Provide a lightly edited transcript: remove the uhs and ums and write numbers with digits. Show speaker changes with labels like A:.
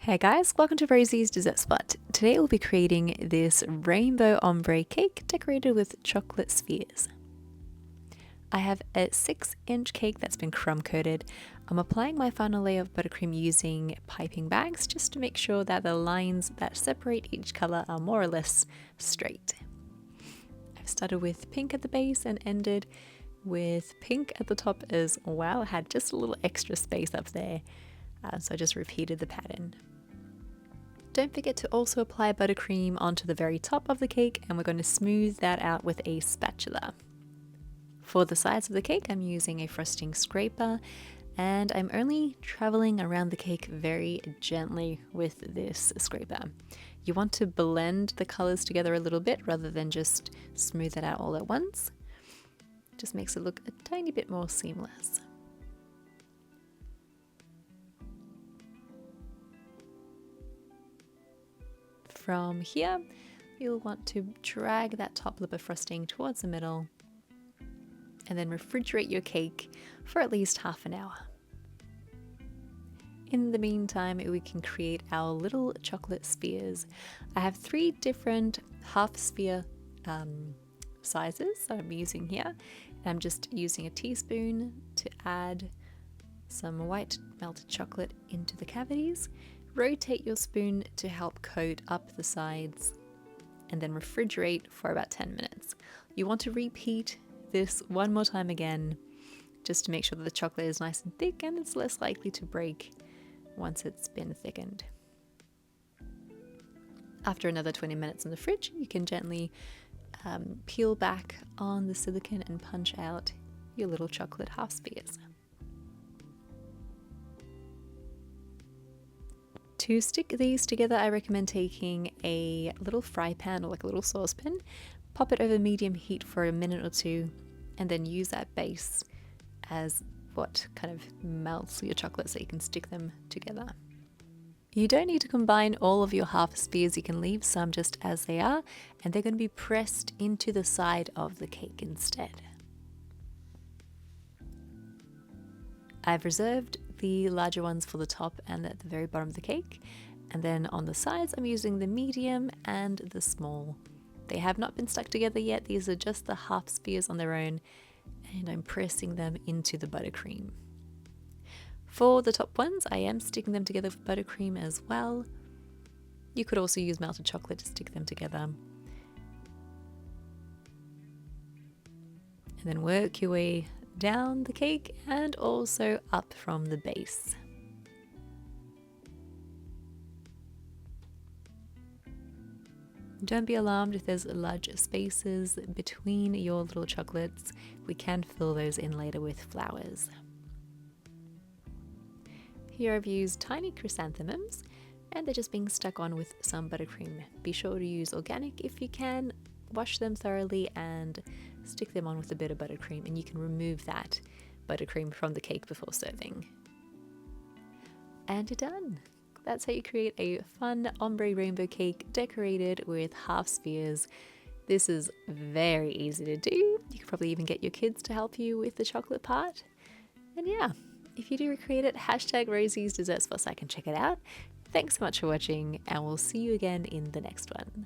A: Hey guys, welcome to Rosie's Dessert Spot. Today we'll be creating this rainbow ombre cake decorated with chocolate spheres. I have a 6-inch cake that's been crumb coated. I'm applying my final layer of buttercream using piping bags just to make sure that the lines that separate each color are more or less straight. I've started with pink at the base and ended with pink at the top as well. I had just a little extra space up there. So I just repeated the pattern. Don't forget to also apply buttercream onto the very top of the cake, and we're going to smooth that out with a spatula. For the sides of the cake, I'm using a frosting scraper, and I'm only traveling around the cake very gently with this scraper. You want to blend the colors together a little bit rather than just smooth it out all at once. Just makes it look a tiny bit more seamless. From here, you'll want to drag that top lip of frosting towards the middle and then refrigerate your cake for at least half an hour. In the meantime, we can create our little chocolate spheres. I have 3 different half sphere sizes that I'm using here. I'm just using a teaspoon to add some white melted chocolate into the cavities. Rotate your spoon to help coat up the sides and then refrigerate for about 10 minutes. You want to repeat this one more time again just to make sure that the chocolate is nice and thick and it's less likely to break once it's been thickened. After another 20 minutes in the fridge, you can gently peel back on the silicone and punch out your little chocolate half spheres. To stick these together, I recommend taking a little fry pan or like a little saucepan, pop it over medium heat for a minute or 2, and then use that base as what kind of melts your chocolate so you can stick them together. You don't need to combine all of your half spheres, you can leave some just as they are, and they're going to be pressed into the side of the cake instead. I've reserved the larger ones for the top and at the very bottom of the cake, and then on the sides I'm using the medium and the small. They have not been stuck together yet, these are just the half spheres on their own, and I'm pressing them into the buttercream. For the top ones, I am sticking them together with buttercream as well. You could also use melted chocolate to stick them together. And then work your way down the cake and also up from the base. Don't be alarmed if there's large spaces between your little chocolates. We can fill those in later with flowers. Here I've used tiny chrysanthemums and they're just being stuck on with some buttercream. Be sure to use organic if you can. Wash them thoroughly and stick them on with a bit of buttercream, and you can remove that buttercream from the cake before serving. And you're done! That's how you create a fun ombre rainbow cake decorated with half spheres. This is very easy to do. You could probably even get your kids to help you with the chocolate part. And yeah, if you do recreate it, hashtag Rosie's Dessert Spot so I can check it out. Thanks so much for watching, and we'll see you again in the next one.